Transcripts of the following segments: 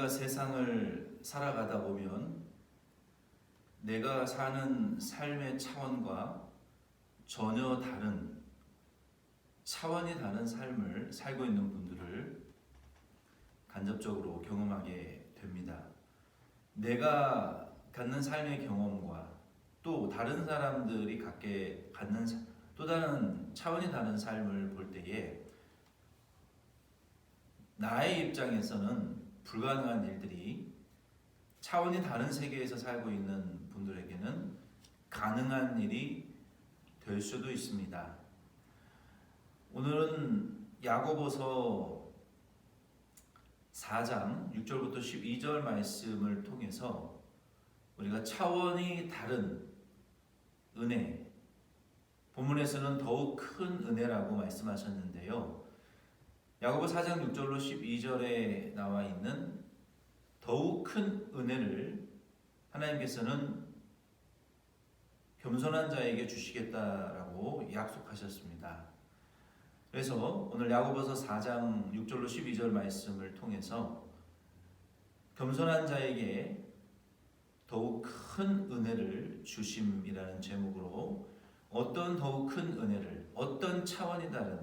우리가 세상을 살아가다 보면 내가 사는 삶의 차원과 전혀 다른 차원이 다른 삶을 살고 있는 분들을 간접적으로 경험하게 됩니다. 내가 갖는 삶의 경험과 또 다른 사람들이 갖는 또 다른 차원이 다른 삶을 볼 때에 나의 입장에서는 불가능한 일들이 차원이 다른 세계에서 살고 있는 분들에게는 가능한 일이 될 수도 있습니다. 오늘은 야고보서 4장 6절부터 12절 말씀을 통해서 우리가 차원이 다른 은혜, 본문에서는 더욱 큰 은혜라고 말씀하셨는데요. 야고보 4장 6절로 12절에 나와 있는 더욱 큰 은혜를 하나님께서는 겸손한 자에게 주시겠다라고 약속하셨습니다. 그래서 오늘 야고보서 4장 6절로 12절 말씀을 통해서 겸손한 자에게 더욱 큰 은혜를 주심이라는 제목으로 어떤 더욱 큰 은혜를, 어떤 차원이 다른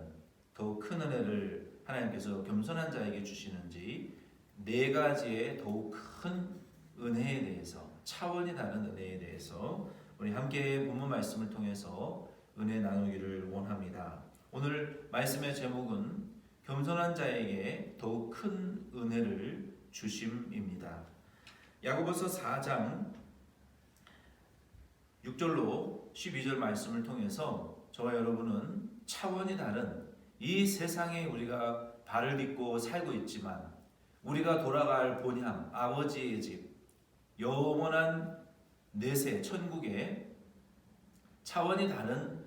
더욱 큰 은혜를 하나님께서 겸손한 자에게 주시는지 네 가지의 더욱 큰 은혜에 대해서, 차원이 다른 은혜에 대해서 우리 함께 본문 말씀을 통해서 은혜 나누기를 원합니다. 오늘 말씀의 제목은 겸손한 자에게 더욱 큰 은혜를 주심입니다. 야고보서 4장 6절로 12절 말씀을 통해서 저와 여러분은 차원이 다른 이 세상에 우리가 발을 딛고 살고 있지만 우리가 돌아갈 본향, 아버지의 집, 영원한 내세, 천국에 차원이 다른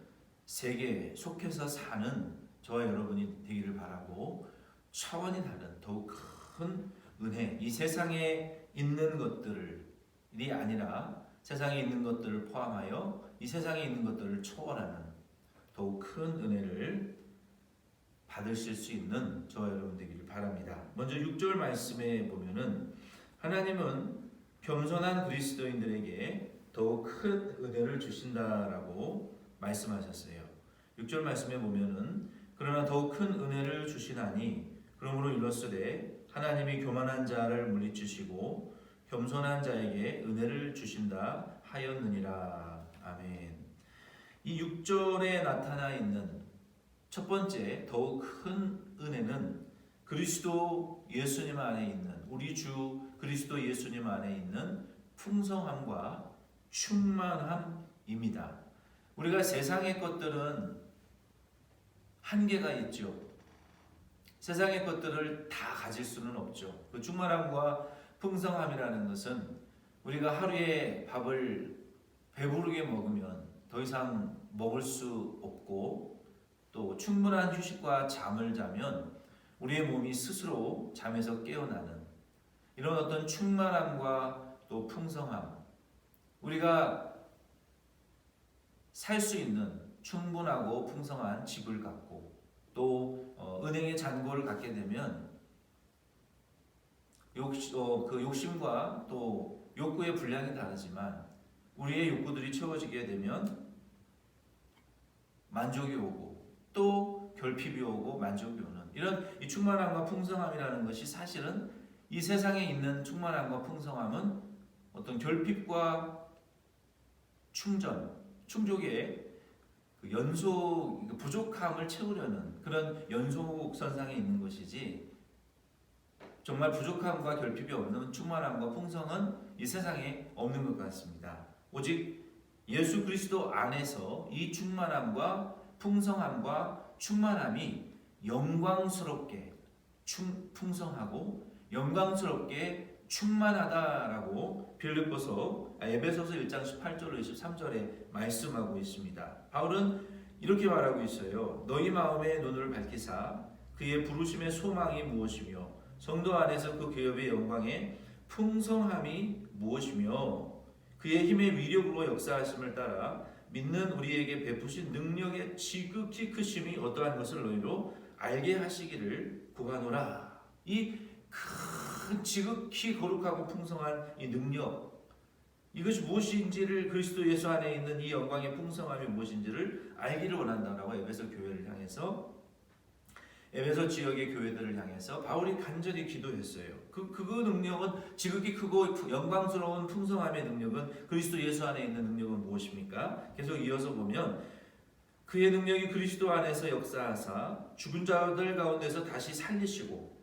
세계에 속해서 사는 저와 여러분이 되기를 바라고, 차원이 다른 더욱 큰 은혜, 이 세상에 있는 것들이 아니라 세상에 있는 것들을 포함하여 이 세상에 있는 것들을 초월하는 더욱 큰 은혜를 받으실 수 있는 저와 여러분 되기를 바랍니다. 먼저 6절 말씀에 보면은 하나님은 겸손한 그리스도인들에게 더욱 큰 은혜를 주신다라고 말씀하셨어요. 6절 말씀에 보면은 그러나 더욱 큰 은혜를 주시나니 그러므로 이로써 하나님이 교만한 자를 물리치시고 겸손한 자에게 은혜를 주신다 하였느니라. 아멘. 이 6절에 나타나 있는 첫 번째 더욱 큰 은혜는 그리스도 예수님 안에 있는, 우리 주 그리스도 예수님 안에 있는 풍성함과 충만함입니다. 우리가 세상의 것들은 한계가 있죠. 세상의 것들을 다 가질 수는 없죠. 그 충만함과 풍성함이라는 것은 우리가 하루에 밥을 배부르게 먹으면 더 이상 먹을 수 없고, 또 충분한 휴식과 잠을 자면 우리의 몸이 스스로 잠에서 깨어나는 이런 어떤 충만함과 또 풍성함, 우리가 살 수 있는 충분하고 풍성한 집을 갖고 또 은행의 잔고를 갖게 되면 그 욕심과 또 욕구의 분량이 다르지만 우리의 욕구들이 채워지게 되면 만족이 오고 또 결핍이 오고 만족이 오는 이런 이 충만함과 풍성함이라는 것이 사실은 이 세상에 있는 충만함과 풍성함은 어떤 결핍과 충족의 그 연속 부족함을 채우려는 그런 연속선상에 있는 것이지, 정말 부족함과 결핍이 없는 충만함과 풍성은 이 세상에 없는 것 같습니다. 오직 예수 그리스도 안에서 이 충만함과 풍성함과 충만함이 영광스럽게 풍성하고 영광스럽게 충만하다라고 에베소서 1장 18절로 23절에 말씀하고 있습니다. 바울은 이렇게 말하고 있어요. 너희 마음의 눈을 밝히사 그의 부르심의 소망이 무엇이며 성도 안에서 그 기업의 영광의 풍성함이 무엇이며 그의 힘의 위력으로 역사하심을 따라 믿는 우리에게 베푸신 능력의 지극히 크심이 어떠한 것을 너희로 알게 하시기를 구하노라. 이 그 지극히 거룩하고 풍성한 이 능력, 이것이 무엇인지를, 그리스도 예수 안에 있는 이 영광의 풍성함이 무엇인지를 알기를 원한다라고 에베소 교회를 향해서, 에베소 지역의 교회들을 향해서 바울이 간절히 기도했어요. 그 능력은, 지극히 크고 영광스러운 풍성함의 능력은, 그리스도 예수 안에 있는 능력은 무엇입니까? 계속 이어서 보면 그의 능력이 그리스도 안에서 역사하사 죽은 자들 가운데서 다시 살리시고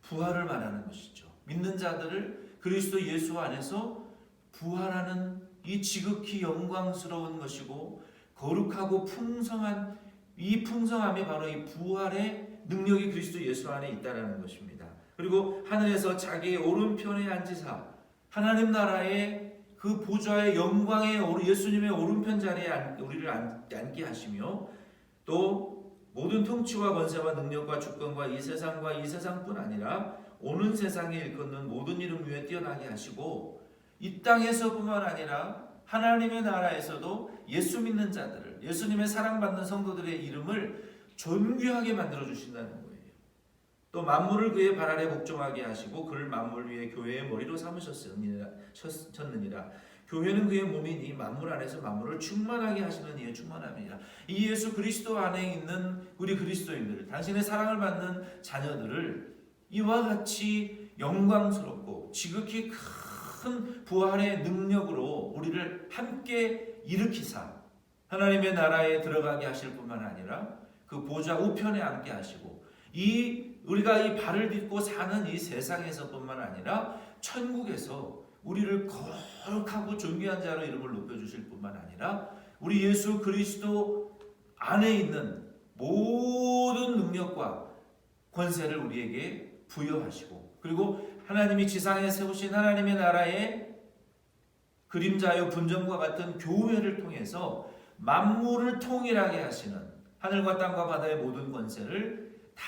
부활을 말하는 것이죠. 믿는 자들을 그리스도 예수 안에서 부활하는 이 지극히 영광스러운 것이고 거룩하고 풍성한 이 풍성함이 바로 이 부활의 능력이 그리스도 예수 안에 있다라는 것입니다. 그리고 하늘에서 자기의 오른편에 앉으사 하나님 나라의 그 보좌의 영광의 예수님의 오른편 자리에 우리를 앉게 하시며, 또 모든 통치와 권세와 능력과 주권과 이 세상과 이 세상뿐 아니라 오는 세상에 일컫는 모든 이름 위에 뛰어나게 하시고, 이 땅에서뿐만 아니라 하나님의 나라에서도 예수 믿는 자들을, 예수님의 사랑받는 성도들의 이름을 존귀하게 만들어 주신다는 거예요. 또 만물을 그의 발 아래 복종하게 하시고 그를 만물 위에 교회의 머리로 삼으셨느니라. 교회는 그의 몸이니 만물 안에서 만물을 충만하게 하시는 이의 충만함이니라. 이 예수 그리스도 안에 있는 우리 그리스도인들, 당신의 사랑을 받는 자녀들을 이와 같이 영광스럽고 지극히 큰 부활의 능력으로 우리를 함께 일으키사 하나님의 나라에 들어가게 하실 뿐만 아니라 그 보좌 우편에 앉게 하시고, 우리가 이 발을 딛고 사는 이 세상에서뿐만 아니라 천국에서 우리를 거룩하고 존귀한 자로 이름을 높여주실 뿐만 아니라 우리 예수 그리스도 안에 있는 모든 능력과 권세를 우리에게 부여하시고, 그리고 하나님이 지상에 세우신 하나님의 나라의 그림자요 분정과 같은 교회를 통해서 만물을 통일하게 하시는, 하늘과 땅과 바다의 모든 권세를 다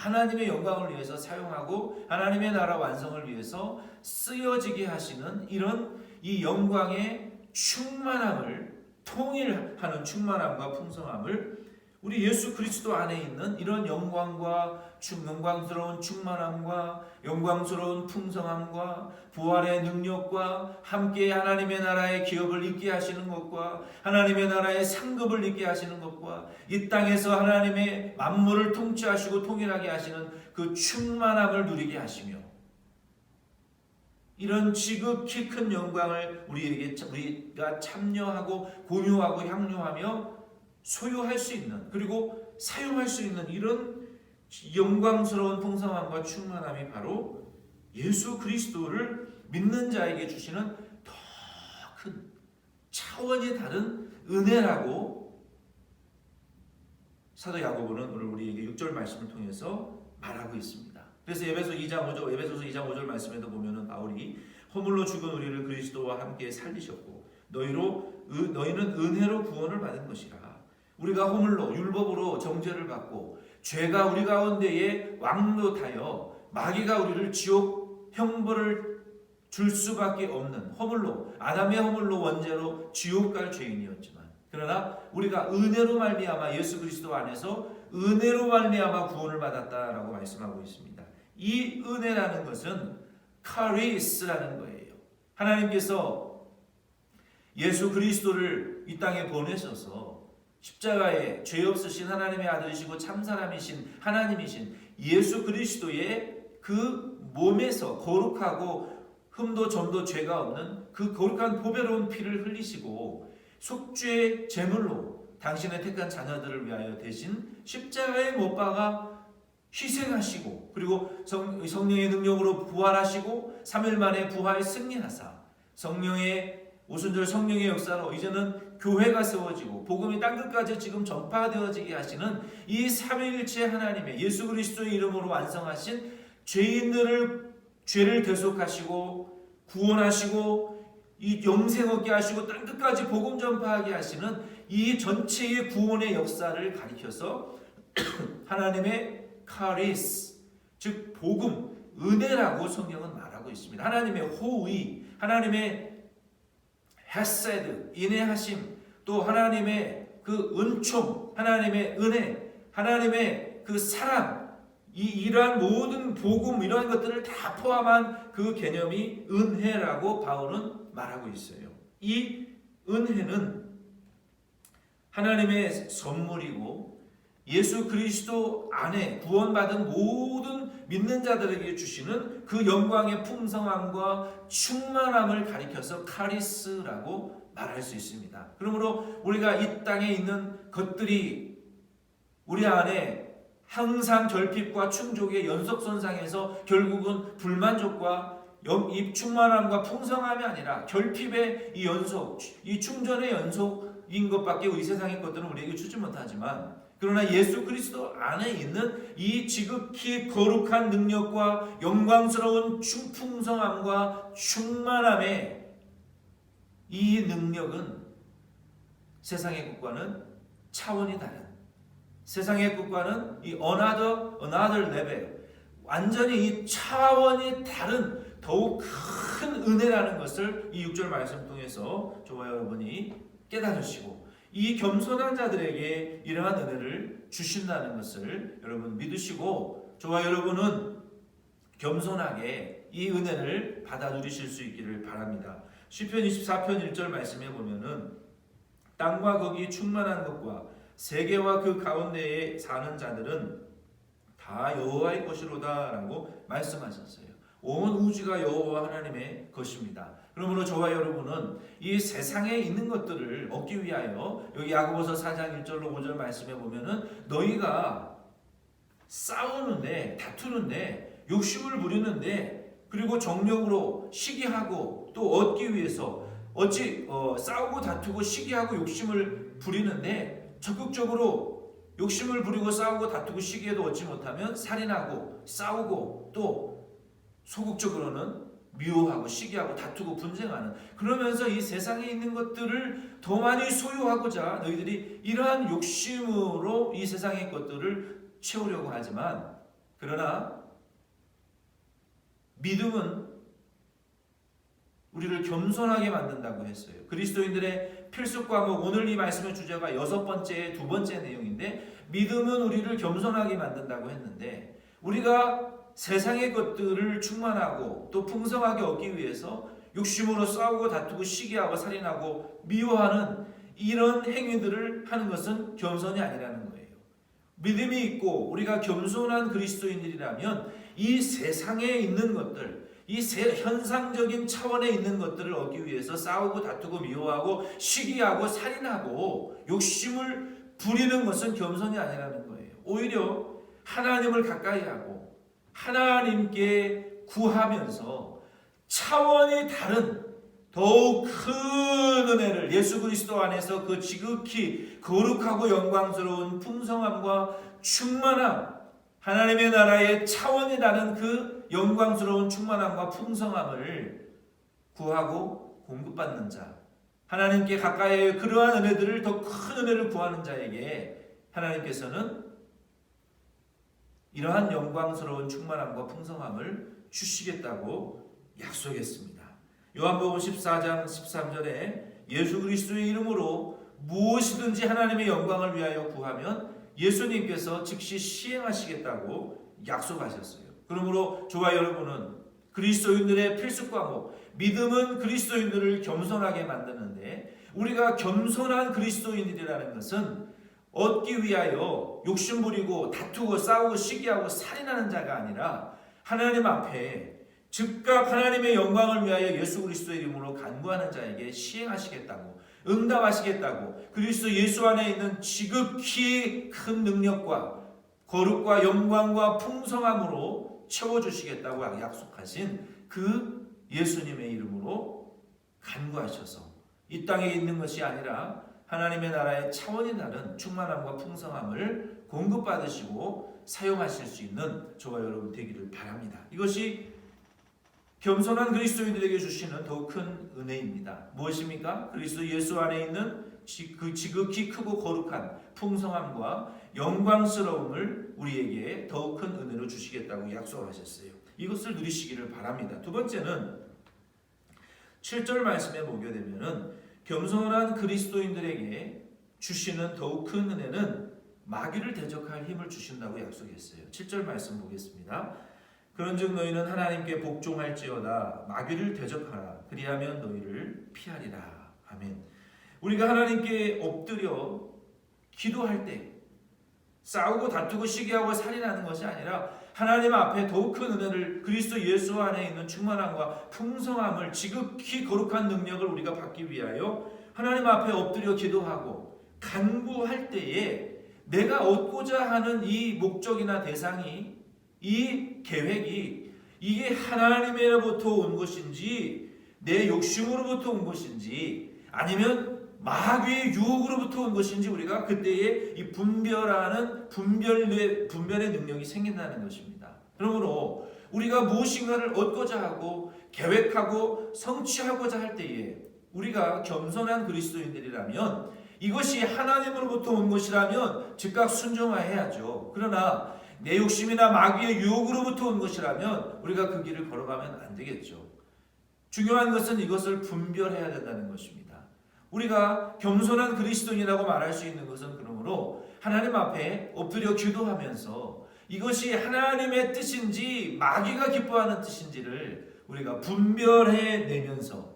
하나님의 영광을 위해서 사용하고 하나님의 나라 완성을 위해서 쓰여지게 하시는 이런 이 영광의 충만함을, 통일하는 충만함과 풍성함을 우리 예수 그리스도 안에 있는 이런 영광과 영광스러운 충만함과 영광스러운 풍성함과 부활의 능력과 함께 하나님의 나라의 기업을 잇게 하시는 것과 하나님의 나라의 상급을 잇게 하시는 것과 이 땅에서 하나님의 만물을 통치하시고 통일하게 하시는 그 충만함을 누리게 하시며, 이런 지극히 큰 영광을 우리가 참여하고 공유하고 향유하며 소유할 수 있는, 그리고 사용할 수 있는 이런 영광스러운 풍성함과 충만함이 바로 예수 그리스도를 믿는 자에게 주시는 더 큰 차원이 다른 은혜라고 사도 야고보는 오늘 우리에게 6절 말씀을 통해서 말하고 있습니다. 그래서 에베소서 2장 5절 말씀에도 보면은 바울이 허물로 죽은 우리를 그리스도와 함께 살리셨고 너희는 은혜로 구원을 받은 것이라. 우리가 허물로 율법으로 정죄를 받고 죄가 우리 가운데에 왕노타여 마귀가 우리를 지옥 형벌을 줄 수밖에 없는 허물로, 아담의 허물로 원죄로 지옥 갈 죄인이었지만, 그러나 우리가 은혜로 말미암아 예수 그리스도 안에서 은혜로 말미암아 구원을 받았다라고 말씀하고 있습니다. 이 은혜라는 것은 카리스라는 거예요. 하나님께서 예수 그리스도를 이 땅에 보내셔서 십자가에 죄 없으신 하나님의 아들이시고 참사람이신 하나님이신 예수 그리스도의 그 몸에서 거룩하고 흠도 점도 죄가 없는 그 거룩한 보배로운 피를 흘리시고 속죄의 제물로 당신의 택한 자녀들을 위하여 대신 십자가에 못 박아 희생하시고, 그리고 성령의 능력으로 부활하시고 3일 만에 부활 승리하사 성령의 오순절 성령의 역사로 이제는 교회가 세워지고 복음이 땅끝까지 지금 전파되어지게 하시는 이 삼위일체 하나님의 예수 그리스도의 이름으로 완성하신 죄를 대속하시고 구원하시고 이 영생 얻게 하시고 땅끝까지 복음 전파하게 하시는 이 전체의 구원의 역사를 가리켜서 하나님의 카리스, 즉 복음, 은혜라고 성경은 말하고 있습니다. 하나님의 호의, 하나님의 헤세드, 인내하심, 또 하나님의 그 은총, 하나님의 은혜, 하나님의 그 사랑, 이러한 모든 복음 이러한 것들을 다 포함한 그 개념이 은혜라고 바울은 말하고 있어요. 이 은혜는 하나님의 선물이고 예수 그리스도 안에 구원받은 모든 믿는 자들에게 주시는 그 영광의 풍성함과 충만함을 가리켜서 카리스라고 말할 수 있습니다. 그러므로 우리가 이 땅에 있는 것들이 우리 안에 항상 결핍과 충족의 연속선상에서 결국은 불만족과 이 충만함과 풍성함이 아니라 결핍의 이 연속, 이 충전의 연속인 것밖에 이 세상의 것들은 우리에게 주지 못하지만, 그러나 예수 그리스도 안에 있는 이 지극히 거룩한 능력과 영광스러운 풍성함과 충만함의 이 능력은 세상의 것과는 차원이 다른, 세상의 것과는 이 another level, 완전히 이 차원이 다른 더욱 큰 은혜라는 것을 이 6절 말씀 통해서 저와 여러분이 깨달으시고 이 겸손한 자들에게 이러한 은혜를 주신다는 것을 여러분 믿으시고 저와 여러분은 겸손하게 이 은혜를 받아 누리실 수 있기를 바랍니다. 시편 24편 1절 말씀에 보면은 땅과 거기 충만한 것과 세계와 그 가운데에 사는 자들은 다 여호와의 것이로다라고 말씀하셨어요. 온 우주가 여호와 하나님의 것입니다. 그러므로 저와 여러분은 이 세상에 있는 것들을 얻기 위하여 여기 야고보서 4장 1절로 5절 말씀에 보면은 너희가 싸우는데 다투는데 욕심을 부리는데 그리고 정력으로 시기하고 또 얻기 위해서 싸우고 다투고 시기하고 욕심을 부리는데 적극적으로 욕심을 부리고 싸우고 다투고 시기해도 얻지 못하면 살인하고 싸우고 또 소극적으로는 미워하고 시기하고 다투고 분쟁하는, 그러면서 이 세상에 있는 것들을 더 많이 소유하고자 너희들이 이러한 욕심으로 이 세상의 것들을 채우려고 하지만, 그러나 믿음은 우리를 겸손하게 만든다고 했어요. 그리스도인들의 필수 과목, 오늘 이 말씀의 주제가 6번째, 2번째 내용인데 믿음은 우리를 겸손하게 만든다고 했는데, 우리가 세상의 것들을 충만하고 또 풍성하게 얻기 위해서 욕심으로 싸우고 다투고 시기하고 살인하고 미워하는 이런 행위들을 하는 것은 겸손이 아니라는 거예요. 믿음이 있고 우리가 겸손한 그리스도인들이라면 이 세상에 있는 것들, 이 현상적인 차원에 있는 것들을 얻기 위해서 싸우고 다투고 미워하고 시기하고 살인하고 욕심을 부리는 것은 겸손이 아니라는 거예요. 오히려 하나님을 가까이 하고 하나님께 구하면서 차원이 다른 더욱 큰 은혜를 예수 그리스도 안에서 그 지극히 거룩하고 영광스러운 풍성함과 충만함, 하나님의 나라의 차원이 다른 그 영광스러운 충만함과 풍성함을 구하고 공급받는 자, 하나님께 가까이 그러한 은혜들을 더 큰 은혜를 구하는 자에게 하나님께서는 이러한 영광스러운 충만함과 풍성함을 주시겠다고 약속했습니다. 요한복음 14장 13절에 예수 그리스도의 이름으로 무엇이든지 하나님의 영광을 위하여 구하면 예수님께서 즉시 시행하시겠다고 약속하셨어요. 그러므로 저와 여러분은 그리스도인들의 필수 과목, 믿음은 그리스도인들을 겸손하게 만드는데, 우리가 겸손한 그리스도인들이라는 것은 얻기 위하여 욕심부리고 다투고 싸우고 시기하고 살인하는 자가 아니라 하나님 앞에 즉각 하나님의 영광을 위하여 예수 그리스도의 이름으로 간구하는 자에게 시행하시겠다고, 응답하시겠다고, 그리스도 예수 안에 있는 지극히 큰 능력과 거룩과 영광과 풍성함으로 채워주시겠다고 약속하신 그 예수님의 이름으로 간구하셔서 이 땅에 있는 것이 아니라 하나님의 나라의 차원이 다른 충만함과 풍성함을 공급받으시고 사용하실 수 있는 저와 여러분 되기를 바랍니다. 이것이 겸손한 그리스도인들에게 주시는 더욱 큰 은혜입니다. 무엇입니까? 그리스도 예수 안에 있는 그 지극히 크고 거룩한 풍성함과 영광스러움을 우리에게 더욱 큰 은혜로 주시겠다고 약속하셨어요. 이것을 누리시기를 바랍니다. 두 번째는 7절 말씀에 보게 되면은 겸손한 그리스도인들에게 주시는 더욱 큰 은혜는 마귀를 대적할 힘을 주신다고 약속했어요. 7절 말씀 보겠습니다. 그런즉 너희는 하나님께 복종할지어다 마귀를 대적하라 그리하면 너희를 피하리라. 아멘. 우리가 하나님께 엎드려 기도할 때 싸우고 다투고 시기하고 살인하는 것이 아니라 하나님 앞에 더욱 큰 은혜를 그리스도 예수 안에 있는 충만함과 풍성함을 지극히 거룩한 능력을 우리가 받기 위하여 하나님 앞에 엎드려 기도하고 간구할 때에 내가 얻고자 하는 이 목적이나 대상이 이 계획이 이게 하나님으로부터 온 것인지 내 욕심으로부터 온 것인지 아니면 마귀의 유혹으로부터 온 것인지 우리가 그때에 이 분별의 능력이 생긴다는 것입니다. 그러므로 우리가 무엇인가를 얻고자 하고 계획하고 성취하고자 할 때에 우리가 겸손한 그리스도인들이라면 이것이 하나님으로부터 온 것이라면 즉각 순종해야죠. 그러나 내 욕심이나 마귀의 유혹으로부터 온 것이라면 우리가 그 길을 걸어가면 안 되겠죠. 중요한 것은 이것을 분별해야 된다는 것입니다. 우리가 겸손한 그리스도인이라고 말할 수 있는 것은 그러므로 하나님 앞에 엎드려 기도하면서 이것이 하나님의 뜻인지 마귀가 기뻐하는 뜻인지를 우리가 분별해내면서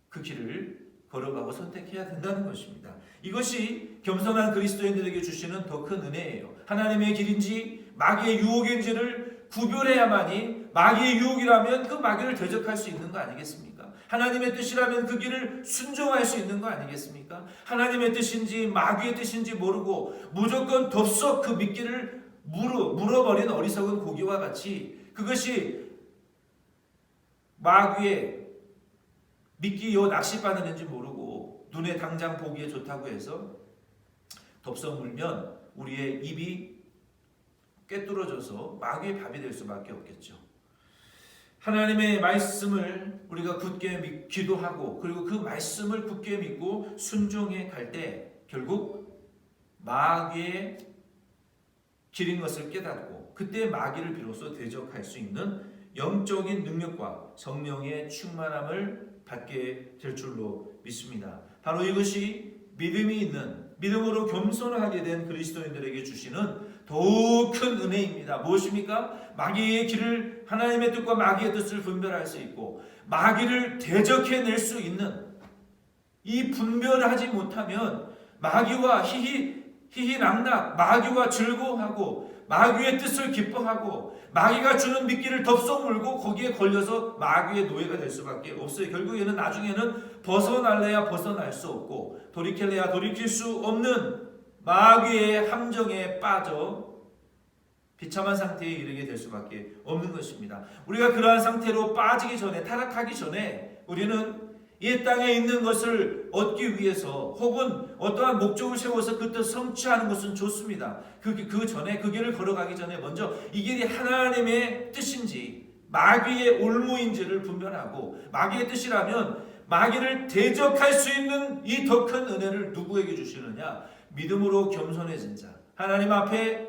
그 길을 걸어가고 선택해야 된다는 것입니다. 이것이 겸손한 그리스도인들에게 주시는 더 큰 은혜예요. 하나님의 길인지 마귀의 유혹인지를 구별해야만이 마귀의 유혹이라면 그 마귀를 대적할 수 있는 거 아니겠습니까? 하나님의 뜻이라면 그 길을 순종할 수 있는 거 아니겠습니까? 하나님의 뜻인지 마귀의 뜻인지 모르고 무조건 덥석 그 미끼를 물어버린 어리석은 고기와 같이 그것이 마귀의 미끼요 낚싯바늘인지 모르고 눈에 당장 보기에 좋다고 해서 덥석 물면 우리의 입이 꿰뚫어져서 마귀의 밥이 될 수밖에 없겠죠. 하나님의 말씀을 우리가 굳게 기도하고 그리고 그 말씀을 굳게 믿고 순종해 갈 때 결국 마귀의 길인 것을 깨닫고 그때 마귀를 비로소 대적할 수 있는 영적인 능력과 성령의 충만함을 받게 될 줄로 믿습니다. 바로 이것이 믿음이 있는 믿음으로 겸손하게 된 그리스도인들에게 주시는 더욱 큰 은혜입니다. 무엇입니까? 마귀의 길을 하나님의 뜻과 마귀의 뜻을 분별할 수 있고 마귀를 대적해낼 수 있는 이 분별하지 못하면 마귀와 희희낙낙 마귀와 즐거워하고 마귀의 뜻을 기뻐하고 마귀가 주는 미끼를 덥석 물고 거기에 걸려서 마귀의 노예가 될 수밖에 없어요. 결국에는 나중에는 벗어날래야 벗어날 수 없고 돌이킬래야 돌이킬 수 없는 마귀의 함정에 빠져 비참한 상태에 이르게 될 수밖에 없는 것입니다. 우리가 그러한 상태로 빠지기 전에 타락하기 전에 우리는 이 땅에 있는 것을 얻기 위해서 혹은 어떠한 목적을 세워서 그 뜻 성취하는 것은 좋습니다. 그 전에 그 길을 걸어가기 전에 먼저 이 길이 하나님의 뜻인지 마귀의 올무인지를 분별하고 마귀의 뜻이라면 마귀를 대적할 수 있는 이 더 큰 은혜를 누구에게 주시느냐? 믿음으로 겸손해진 자, 하나님 앞에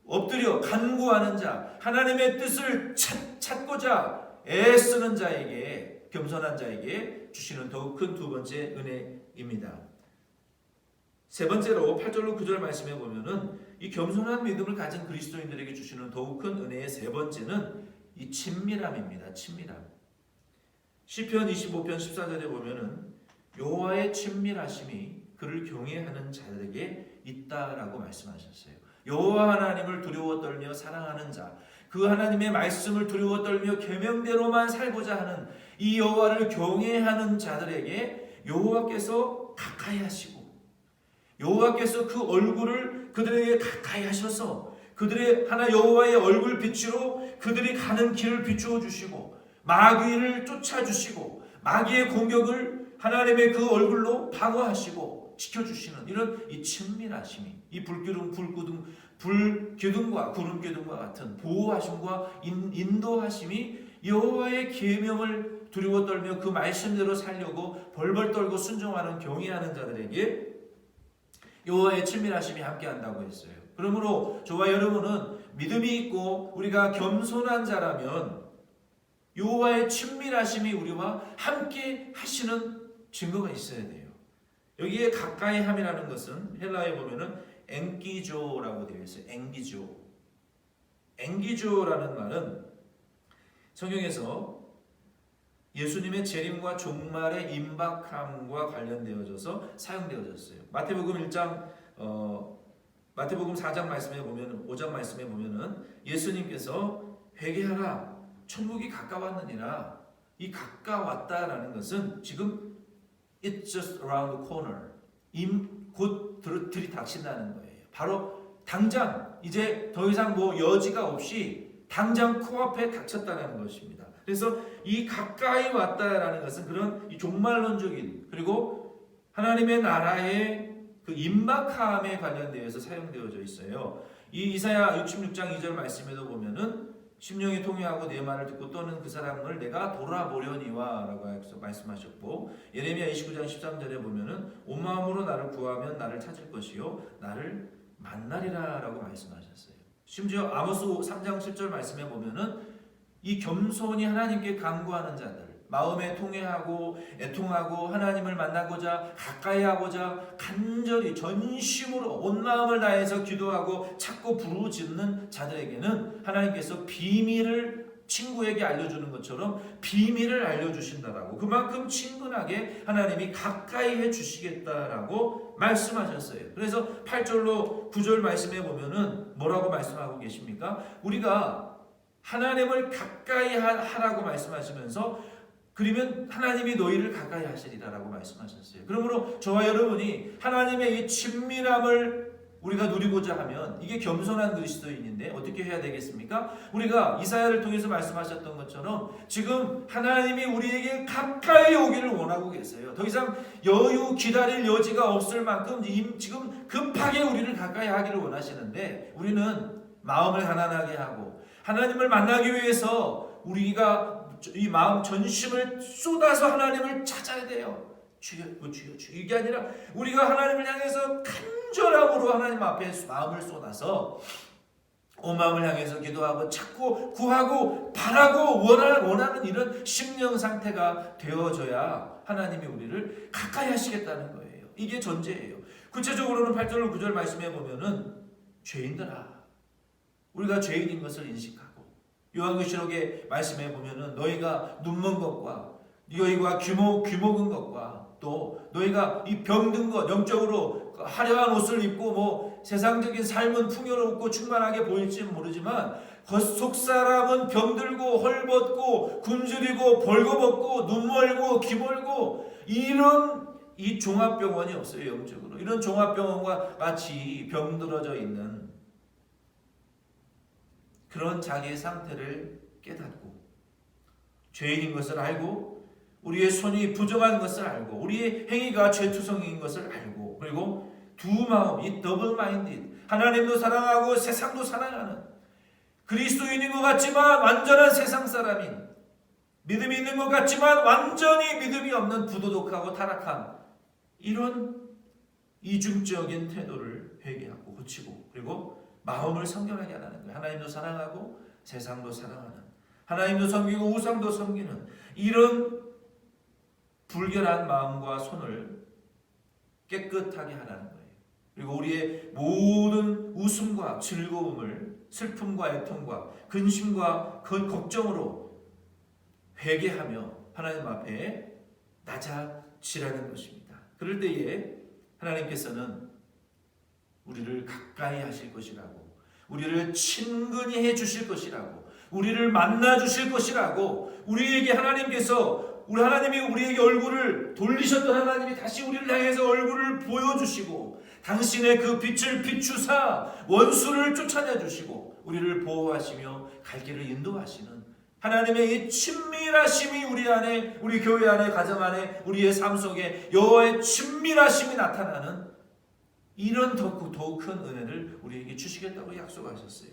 엎드려 간구하는 자, 하나님의 뜻을 찾고자 애쓰는 자에게 겸손한 자에게 주시는 더욱 큰 두 번째 은혜입니다. 세 번째로 8절로 9절 말씀에 보면은 이 겸손한 믿음을 가진 그리스도인들에게 주시는 더욱 큰 은혜의 세 번째는 이 친밀함입니다. 친밀함. 시편 25편 14절에 보면은 여호와의 친밀하심이 그를 경외하는 자들에게 있다라고 말씀하셨어요. 여호와 하나님을 두려워 떨며 사랑하는 자, 그 하나님의 말씀을 두려워 떨며 계명대로만 살고자 하는 이 여호와를 경외하는 자들에게 여호와께서 가까이 하시고 여호와께서 그 얼굴을 그들에게 가까이 하셔서 그들의 하나 여호와의 얼굴 빛으로 그들이 가는 길을 비추어 주시고 마귀를 쫓아 주시고 마귀의 공격을 하나님의 그 얼굴로 방어하시고 지켜주시는 이런 이 친밀하심이 이 불기둥과 구름기둥과 같은 보호하심과 인도하심이 여호와의 계명을 두려워 떨며 그 말씀대로 살려고 벌벌 떨고 순종하는 경외하는 자들에게 여호와의 친밀하심이 함께한다고 했어요. 그러므로 저와 여러분은 믿음이 있고 우리가 겸손한 자라면 여호와의 친밀하심이 우리와 함께 하시는 증거가 있어야 돼요. 여기에 가까이 함이라는 것은 헬라어에 보면은 앵기조라고 되어 있어요. 앵기조. 앵기조라는 말은 성경에서 예수님의 재림과 종말의 임박함과 관련되어져서 사용되어졌어요. 마태복음 4장 말씀에 보면 5장 말씀에 보면은 예수님께서 회개하라 천국이 가까웠느니라. 이 가까웠다라는 것은 지금 it's just around the corner. 곧 들이닥친다는 거예요. 바로 당장 이제 더 이상 뭐 여지가 없이 당장 코앞에 닥쳤다는 것입니다. 그래서 이 가까이 왔다라는 것은 그런 이 종말론적인 그리고 하나님의 나라의 그 임박함에 관련되어서 사용되어져 있어요. 이 이사야 66장 2절 말씀에도 보면은 심령이 통회하고 내 말을 듣고 떠는 그 사람을 내가 돌아보려니와 라고 말씀하셨고, 예레미야 29장 13절에 보면은 온 마음으로 나를 구하면 나를 찾을 것이요 나를 만나리라 라고 말씀하셨어요. 심지어 아모스 3장 7절 말씀에 보면은 이 겸손히 하나님께 간구하는 자들, 마음에 통회하고 애통하고 하나님을 만나고자 가까이 하고자 간절히 전심으로 온 마음을 다해서 기도하고 찾고 부르짖는 자들에게는 하나님께서 비밀을 친구에게 알려주는 것처럼 비밀을 알려주신다라고, 그만큼 친근하게 하나님이 가까이 해주시겠다라고 말씀하셨어요. 그래서 8절로 9절 말씀에 보면은 뭐라고 말씀하고 계십니까? 우리가 하나님을 가까이 하라고 말씀하시면서 그러면 하나님이 너희를 가까이 하시리라라고 말씀하셨어요. 그러므로 저와 여러분이 하나님의 이 친밀함을 우리가 누리고자 하면 이게 겸손한 그리스도인인데 어떻게 해야 되겠습니까? 우리가 이사야를 통해서 말씀하셨던 것처럼 지금 하나님이 우리에게 가까이 오기를 원하고 계세요. 더 이상 여유 기다릴 여지가 없을 만큼 지금 급하게 우리를 가까이 하기를 원하시는데, 우리는 마음을 가난하게 하고 하나님을 만나기 위해서 우리가 이 마음 전심을 쏟아서 하나님을 찾아야 돼요. 주여, 주여, 주여. 이게 아니라 우리가 하나님을 향해서 간절함으로 하나님 앞에 마음을 쏟아서 온 마음을 향해서 기도하고 찾고 구하고 바라고 원하는 이런 심령 상태가 되어져야 하나님이 우리를 가까이 하시겠다는 거예요. 이게 전제예요. 구체적으로는 8절 9절 말씀해 보면은 죄인들아, 우리가 죄인인 것을 인식하고, 요한계시록의 말씀에 보면은 너희가 눈먼 것과 너희가 귀목은 것과 또 너희가 이 병든 것, 영적으로 화려한 옷을 입고 뭐 세상적인 삶은 풍요롭고 충만하게 보일지 모르지만 겉속 사람은 병들고 헐벗고 굶주리고 벌거벗고 눈멀고 귀멀고, 이런 이 종합병원이 없어요. 영적으로 이런 종합병원과 같이 병들어져 있는 그런 자기의 상태를 깨닫고 죄인인 것을 알고 우리의 손이 부정한 것을 알고 우리의 행위가 죄투성인 것을 알고, 그리고 두 마음, 이 더블 마인드, 하나님도 사랑하고 세상도 사랑하는 그리스도인인 것 같지만 완전한 세상 사람인, 믿음이 있는 것 같지만 완전히 믿음이 없는 부도덕하고 타락한 이런 이중적인 태도를 회개하고 고치고, 그리고 마음을 성결하게 하라는 거예요. 하나님도 사랑하고 세상도 사랑하는, 하나님도 섬기고 우상도 섬기는 이런 불결한 마음과 손을 깨끗하게 하라는 거예요. 그리고 우리의 모든 웃음과 즐거움을 슬픔과 애통과 근심과 걱정으로 회개하며 하나님 앞에 낮아지라는 것입니다. 그럴 때에 하나님께서는 우리를 가까이 하실 것이라고, 우리를 친근히 해 주실 것이라고, 우리를 만나 주실 것이라고, 우리에게 하나님이 우리에게 얼굴을 돌리셨던 하나님이 다시 우리를 향해서 얼굴을 보여주시고 당신의 그 빛을 비추사 원수를 쫓아내 주시고 우리를 보호하시며 갈 길을 인도하시는 하나님의 이 친밀하심이 우리 안에, 우리 교회 안에, 가정 안에, 우리의 삶 속에 여호와의 친밀하심이 나타나는 이런 더욱 큰 은혜를 우리에게 주시겠다고 약속하셨어요.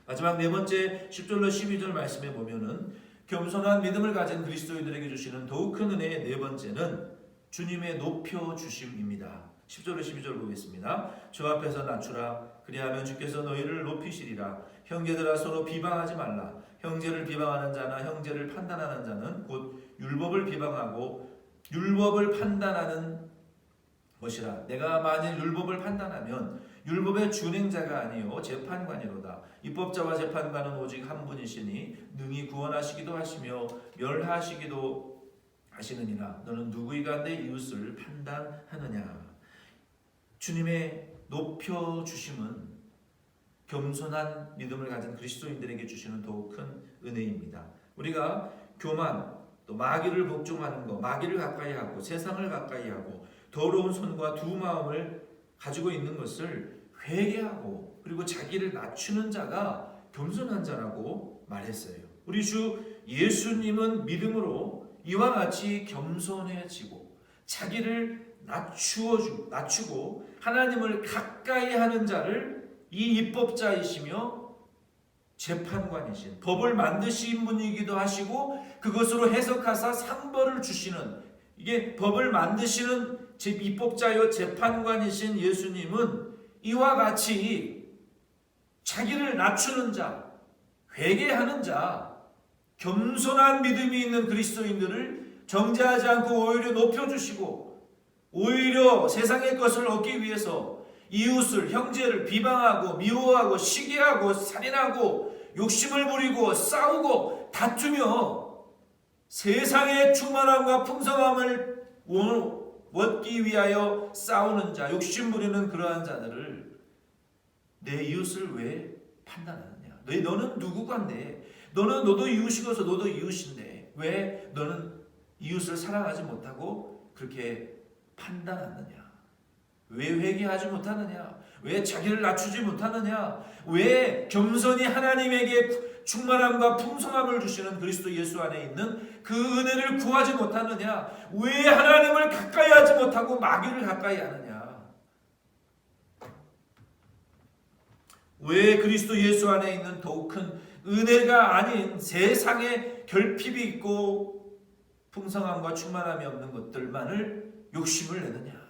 마지막 네 번째 10절로 12절 말씀에 보면은 겸손한 믿음을 가진 그리스도인들에게 주시는 더욱 큰 은혜의 네 번째는 주님의 높여주심입니다. 10절로 12절 보겠습니다. 주 앞에서 낮추라. 그리하면 주께서 너희를 높이시리라. 형제들아 서로 비방하지 말라. 형제를 비방하는 자나 형제를 판단하는 자는 곧 율법을 비방하고 율법을 판단하는 것이라. 내가 만일 율법을 판단하면 율법의 준행자가 아니요 재판관이로다. 입법자와 재판관은 오직 한 분이시니 능히 구원하시기도 하시며 멸하시기도 하시느니라. 너는 누구이가 내 이웃을 판단하느냐. 주님의 높여주심은 겸손한 믿음을 가진 그리스도인들에게 주시는 더욱 큰 은혜입니다. 우리가 교만, 또 마귀를 복종하는 것, 마귀를 가까이 하고 세상을 가까이 하고 더러운 손과 두 마음을 가지고 있는 것을 회개하고 그리고 자기를 낮추는 자가 겸손한 자라고 말했어요. 우리 주 예수님은 믿음으로 이와 같이 겸손해지고 자기를 낮추고 하나님을 가까이 하는 자를 이 입법자이시며 재판관이신 법을 만드신 분이기도 하시고 그것으로 해석하사 상벌을 주시는, 이게 법을 만드시는 입법자요 재판관이신 예수님은 이와 같이 자기를 낮추는 자, 회개하는 자, 겸손한 믿음이 있는 그리스도인들을 정죄하지 않고 오히려 높여주시고 오히려 세상의 것을 얻기 위해서 이웃을, 형제를 비방하고 미워하고 시기하고 살인하고 욕심을 부리고 싸우고 다투며 세상의 충만함과 풍성함을 얻기 위하여 싸우는 자, 욕심 부리는 그러한 자들을 내 이웃을 왜 판단하느냐? 너는 누구간데? 너도 이웃이고서 너도 이웃인데 왜 너는 이웃을 사랑하지 못하고 그렇게 판단하느냐? 왜 회개하지 못하느냐? 왜 자기를 낮추지 못하느냐? 왜 겸손히 하나님에게 충만함과 풍성함을 주시는 그리스도 예수 안에 있는 그 은혜를 구하지 못하느냐? 왜 하나님을 가까이 하지 못하고 마귀를 가까이 하느냐? 왜 그리스도 예수 안에 있는 더욱 큰 은혜가 아닌 세상에 결핍이 있고 풍성함과 충만함이 없는 것들만을 욕심을 내느냐?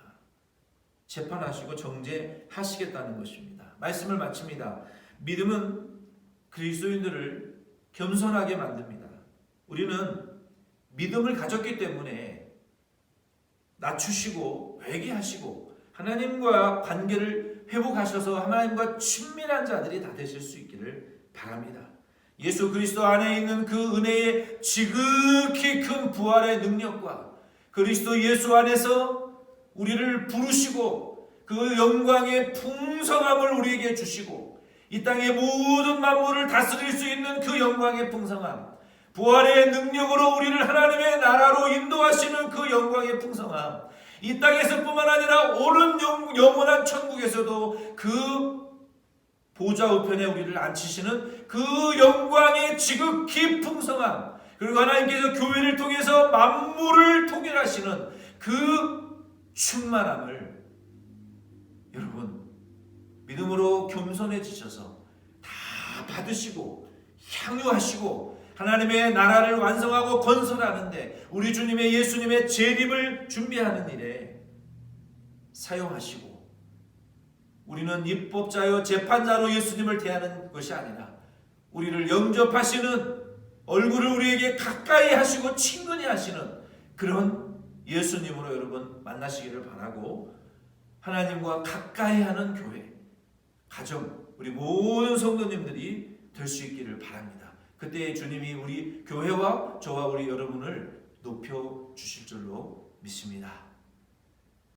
재판하시고 정죄하시겠다는 것입니다. 말씀을 마칩니다. 믿음은 그리스도인들을 겸손하게 만듭니다. 우리는 믿음을 가졌기 때문에 낮추시고 회개하시고 하나님과 관계를 회복하셔서 하나님과 친밀한 자들이 다 되실 수 있기를 바랍니다. 예수 그리스도 안에 있는 그 은혜의 지극히 큰 부활의 능력과 그리스도 예수 안에서 우리를 부르시고 그 영광의 풍성함을 우리에게 주시고 이 땅의 모든 만물을 다스릴 수 있는 그 영광의 풍성함, 부활의 능력으로 우리를 하나님의 나라로 인도하시는 그 영광의 풍성함, 이 땅에서뿐만 아니라 오는 영원한 천국에서도 그 보좌 우편에 우리를 앉히시는 그 영광의 지극히 풍성함, 그리고 하나님께서 교회를 통해서 만물을 통일하시는 그 충만함을 여러분 믿음으로 겸손해지셔서 다 받으시고 향유하시고 하나님의 나라를 완성하고 건설하는데 우리 주님의 예수님의 재림을 준비하는 일에 사용하시고, 우리는 입법자요 재판자로 예수님을 대하는 것이 아니라 우리를 영접하시는, 얼굴을 우리에게 가까이 하시고 친근히 하시는 그런 예수님으로 여러분 만나시기를 바라고, 하나님과 가까이 하는 교회, 가정, 우리 모든 성도님들이 될 수 있기를 바랍니다. 그때 주님이 우리 교회와 저와 우리 여러분을 높여 주실 줄로 믿습니다.